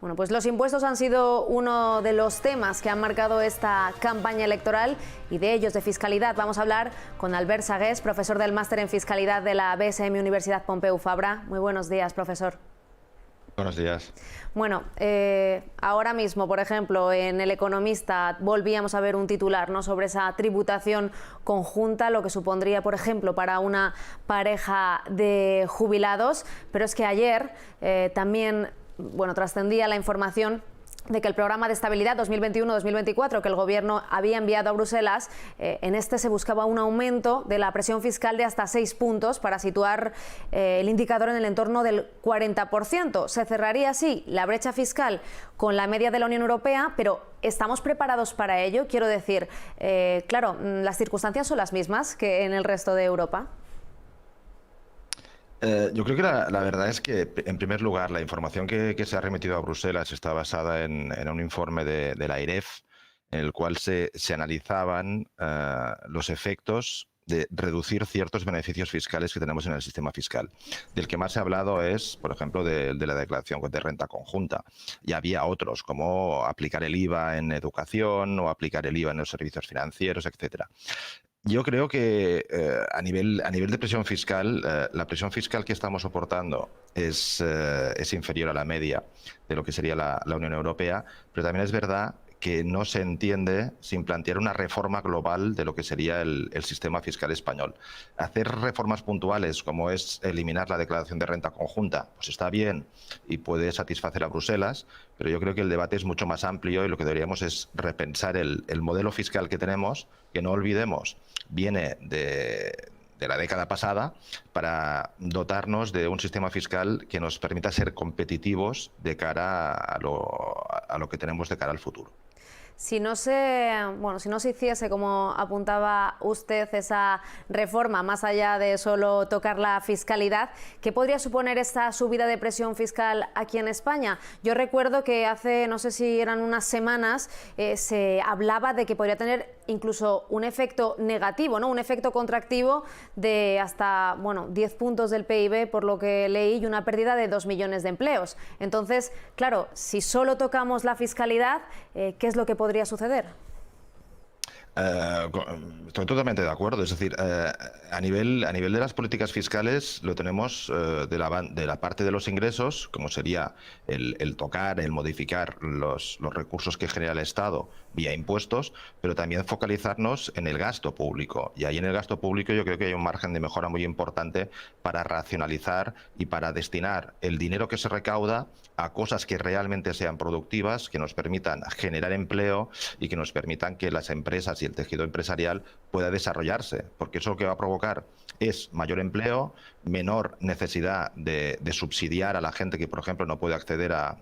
Bueno, pues los impuestos han sido uno de los temas que han marcado esta campaña electoral y de ellos, de fiscalidad, vamos a hablar con Albert Sagués, profesor del Máster en Fiscalidad de la BSM Universidad Pompeu Fabra. Muy buenos días, profesor. Buenos días. Bueno, ahora mismo, por ejemplo, en El Economista volvíamos a ver un titular, ¿no?, sobre esa tributación conjunta, lo que supondría, por ejemplo, para una pareja de jubilados. Pero es que ayer también, bueno, trascendía la información de que el programa de estabilidad 2021-2024 que el Gobierno había enviado a Bruselas, en este se buscaba un aumento de la presión fiscal de hasta 6 puntos para situar el indicador en el entorno del 40%. Se cerraría así la brecha fiscal con la media de la Unión Europea, pero ¿estamos preparados para ello? Quiero decir, claro, las circunstancias son las mismas que en el resto de Europa. Yo creo que la verdad es que, en primer lugar, la información que se ha remitido a Bruselas está basada en un informe de la AIREF, en el cual se analizaban los efectos de reducir ciertos beneficios fiscales que tenemos en el sistema fiscal. Del que más se ha hablado es, por ejemplo, de la declaración de renta conjunta. Y había otros, como aplicar el IVA en educación o aplicar el IVA en los servicios financieros, etcétera. Yo creo que a nivel de presión fiscal, la presión fiscal que estamos soportando es inferior a la media de lo que sería la Unión Europea, pero también es verdad que no se entiende sin plantear una reforma global de lo que sería el sistema fiscal español. Hacer reformas puntuales, como es eliminar la declaración de renta conjunta, pues está bien y puede satisfacer a Bruselas, pero yo creo que el debate es mucho más amplio y lo que deberíamos es repensar el modelo fiscal que tenemos, que no olvidemos, viene de la década pasada, para dotarnos de un sistema fiscal que nos permita ser competitivos de cara a lo que tenemos de cara al futuro. Si no se hiciese, como apuntaba usted, esa reforma, más allá de solo tocar la fiscalidad, ¿qué podría suponer esta subida de presión fiscal aquí en España? Yo recuerdo que hace, no sé si eran unas semanas, se hablaba de que podría tener incluso un efecto negativo, ¿no?, un efecto contractivo de hasta 10 puntos del PIB, por lo que leí, y una pérdida de 2 millones de empleos. Entonces, claro, si solo tocamos la fiscalidad, ¿qué es lo que podría suceder? Estoy totalmente de acuerdo. Es decir, a nivel de las políticas fiscales lo tenemos de la parte de los ingresos, como sería el tocar, el modificar los recursos que genera el Estado vía impuestos, pero también focalizarnos en el gasto público. Y ahí en el gasto público yo creo que hay un margen de mejora muy importante para racionalizar y para destinar el dinero que se recauda a cosas que realmente sean productivas, que nos permitan generar empleo y que nos permitan que las empresas y el tejido empresarial pueda desarrollarse, porque eso lo que va a provocar es mayor empleo, menor necesidad de subsidiar a la gente que, por ejemplo, no puede acceder a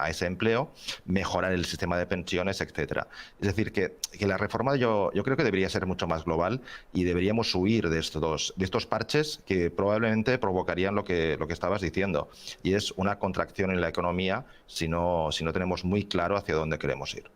ese empleo, mejorar el sistema de pensiones, etcétera. Es decir, que la reforma yo creo que debería ser mucho más global y deberíamos huir de estos parches que probablemente provocarían lo que estabas diciendo, y es una contracción en la economía si no tenemos muy claro hacia dónde queremos ir.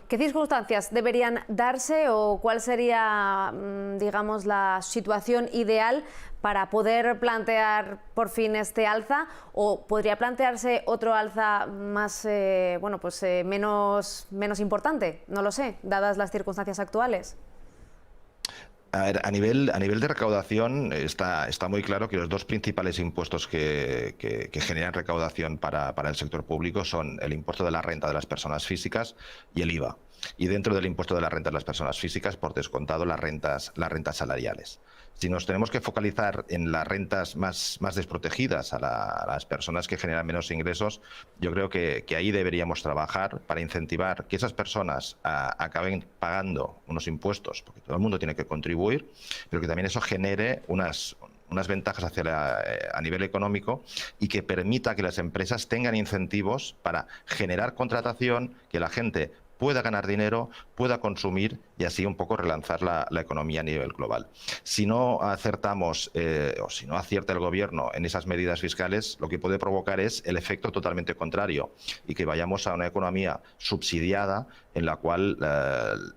¿Qué circunstancias deberían darse o cuál sería, digamos, la situación ideal para poder plantear por fin este alza? ¿O podría plantearse otro alza más, menos importante? No lo sé, dadas las circunstancias actuales. A ver, a nivel de recaudación está muy claro que los dos principales impuestos que generan recaudación para el sector público son el impuesto de la renta de las personas físicas y el IVA. Y dentro del impuesto de la renta de las personas físicas, por descontado, las rentas salariales. Si nos tenemos que focalizar en las rentas más desprotegidas, a las personas que generan menos ingresos, yo creo que ahí deberíamos trabajar para incentivar que esas personas acaben pagando unos impuestos, porque todo el mundo tiene que contribuir, pero que también eso genere unas ventajas a nivel económico y que permita que las empresas tengan incentivos para generar contratación, que la gente pueda ganar dinero, pueda consumir y así un poco relanzar la economía a nivel global. Si no acertamos o si no acierta el gobierno en esas medidas fiscales, lo que puede provocar es el efecto totalmente contrario y que vayamos a una economía subsidiada en la cual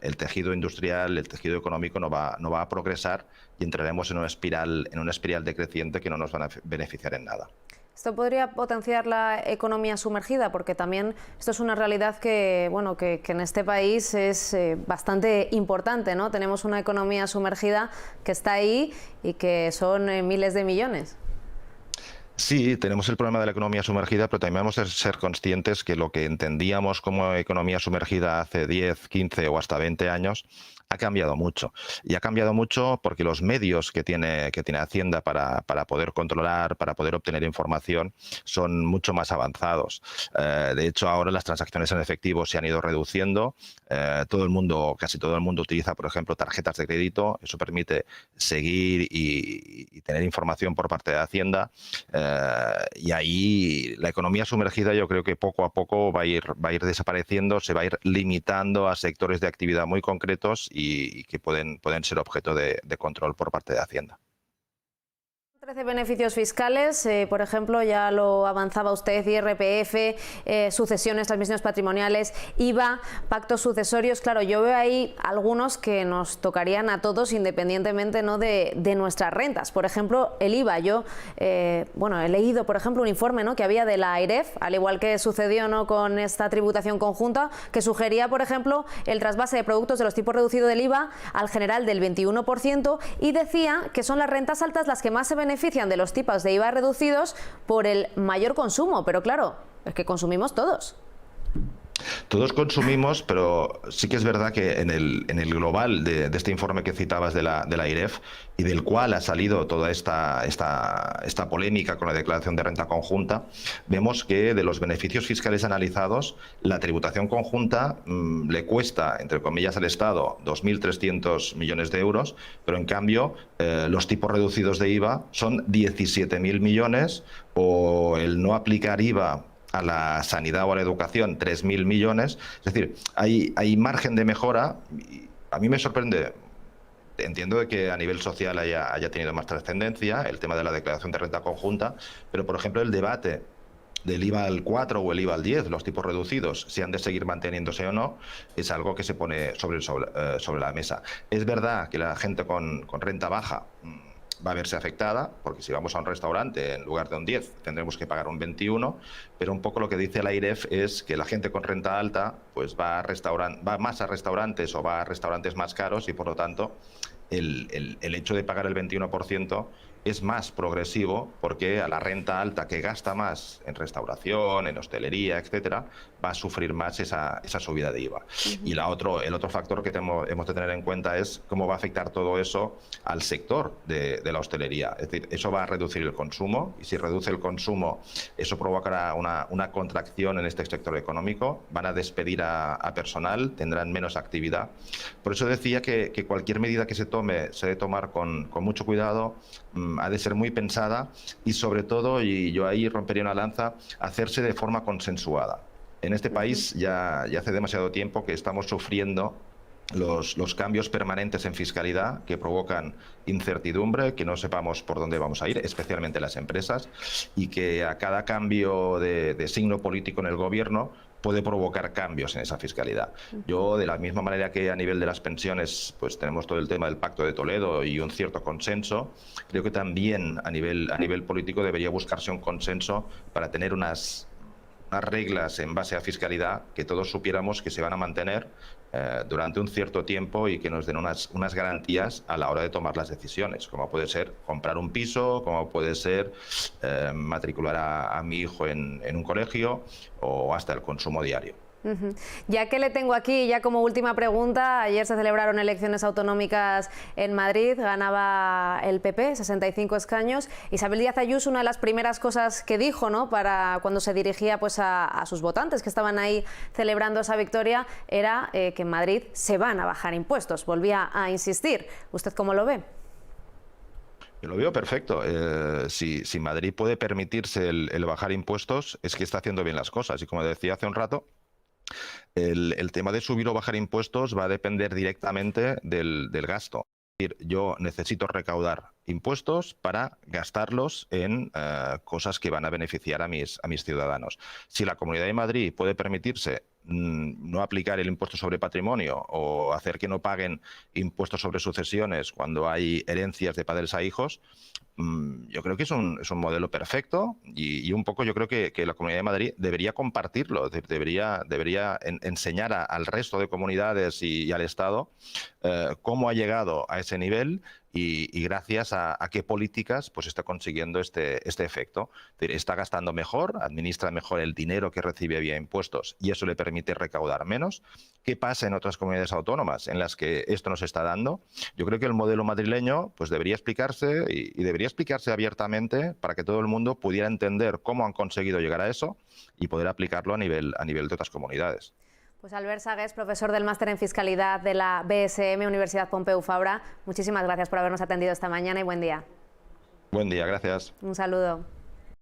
el tejido industrial, el tejido económico no va a progresar y entraremos en una espiral decreciente que no nos van a beneficiar en nada. ¿Esto podría potenciar la economía sumergida? Porque también esto es una realidad que, bueno, que en este país es bastante importante, ¿no? Tenemos una economía sumergida que está ahí y que son miles de millones. Sí, tenemos el problema de la economía sumergida, pero también vamos a ser conscientes que lo que entendíamos como economía sumergida hace 10, 15 o hasta 20 años ha cambiado mucho. Y ha cambiado mucho porque los medios que tiene Hacienda para poder controlar, para poder obtener información, son mucho más avanzados. De hecho, ahora las transacciones en efectivo se han ido reduciendo. Casi todo el mundo utiliza, por ejemplo, tarjetas de crédito. Eso permite seguir y tener información por parte de Hacienda. Y ahí la economía sumergida yo creo que poco a poco va a ir desapareciendo, se va a ir limitando a sectores de actividad muy concretos y que pueden ser objeto de control por parte de Hacienda. 13 beneficios fiscales, por ejemplo, ya lo avanzaba usted, IRPF, sucesiones, transmisiones patrimoniales, IVA, pactos sucesorios. Claro, yo veo ahí algunos que nos tocarían a todos independientemente, ¿no?, de nuestras rentas. Por ejemplo, el IVA. Yo bueno, he leído, por ejemplo, un informe, ¿no?, que había de la AIREF, al igual que sucedió, ¿no?, con esta tributación conjunta, que sugería, por ejemplo, el trasvase de productos de los tipos reducidos del IVA al general del 21% y decía que son las rentas altas las que más se benefician de los tipos de IVA reducidos por el mayor consumo, pero claro, es que consumimos todos. Todos consumimos, pero sí que es verdad que en el global de este informe que citabas de la AIREF y del cual ha salido toda esta polémica con la declaración de renta conjunta, vemos que de los beneficios fiscales analizados, la tributación conjunta le cuesta, entre comillas, al Estado 2.300 millones de euros, pero en cambio los tipos reducidos de IVA son 17.000 millones, o el no aplicar IVA a la sanidad o a la educación 3.000 millones. Es decir, hay margen de mejora. A mí me sorprende, entiendo de que a nivel social haya tenido más trascendencia el tema de la declaración de renta conjunta, pero por ejemplo el debate del IVA al 4 o el IVA al 10, los tipos reducidos, si han de seguir manteniéndose o no, es algo que se pone sobre la mesa. Es verdad que la gente con renta baja va a verse afectada, porque si vamos a un restaurante, en lugar de un 10, tendremos que pagar un 21, pero un poco lo que dice la AIREF es que la gente con renta alta pues va más a restaurantes o va a restaurantes más caros y, por lo tanto, el hecho de pagar el 21% es más progresivo, porque a la renta alta, que gasta más en restauración, en hostelería, etcétera, va a sufrir más esa subida de IVA. Y el otro factor que hemos de tener en cuenta es cómo va a afectar todo eso al sector de la hostelería. Es decir, eso va a reducir el consumo, y si reduce el consumo, eso provocará una contracción en este sector económico. Van a despedir a personal, tendrán menos actividad. Por eso decía que cualquier medida que se tome se debe tomar con mucho cuidado, ha de ser muy pensada y, sobre todo, y yo ahí rompería una lanza, hacerse de forma consensuada. En este país ya hace demasiado tiempo que estamos sufriendo los cambios permanentes en fiscalidad que provocan incertidumbre, que no sepamos por dónde vamos a ir, especialmente las empresas, y que a cada cambio de signo político en el gobierno puede provocar cambios en esa fiscalidad. Yo, de la misma manera que a nivel de las pensiones pues tenemos todo el tema del Pacto de Toledo y un cierto consenso, creo que también a nivel político debería buscarse un consenso para tener unas reglas en base a fiscalidad que todos supiéramos que se van a mantener durante un cierto tiempo y que nos den unas garantías a la hora de tomar las decisiones, como puede ser comprar un piso, como puede ser matricular a mi hijo en un colegio, o hasta el consumo diario. Ya que le tengo aquí, ya como última pregunta, ayer se celebraron elecciones autonómicas en Madrid, ganaba el PP, 65 escaños. Isabel Díaz Ayuso, una de las primeras cosas que dijo, ¿no?, para cuando se dirigía pues a sus votantes que estaban ahí celebrando esa victoria, era que en Madrid se van a bajar impuestos. Volvía a insistir. ¿Usted cómo lo ve? Yo lo veo perfecto. Si Madrid puede permitirse el bajar impuestos, es que está haciendo bien las cosas. Y como decía hace un rato, el tema de subir o bajar impuestos va a depender directamente del gasto. Es decir, yo necesito recaudar impuestos para gastarlos en cosas que van a beneficiar a mis ciudadanos. Si la Comunidad de Madrid puede permitirse no aplicar el impuesto sobre patrimonio o hacer que no paguen impuestos sobre sucesiones cuando hay herencias de padres a hijos, yo creo que es un modelo perfecto y un poco yo creo que la Comunidad de Madrid debería compartirlo, debería enseñar al resto de comunidades y al Estado cómo ha llegado a ese nivel y gracias a qué políticas pues está consiguiendo este efecto. Es decir, está gastando mejor, administra mejor el dinero que recibe vía impuestos y eso le permite recaudar menos. ¿Qué pasa en otras comunidades autónomas en las que esto no se está dando? Yo creo que el modelo madrileño pues debería explicarse y debería explicarse abiertamente para que todo el mundo pudiera entender cómo han conseguido llegar a eso y poder aplicarlo a nivel de otras comunidades. Pues Albert Sagués, profesor del Máster en Fiscalidad de la BSM, Universidad Pompeu Fabra, muchísimas gracias por habernos atendido esta mañana y buen día. Buen día, gracias. Un saludo.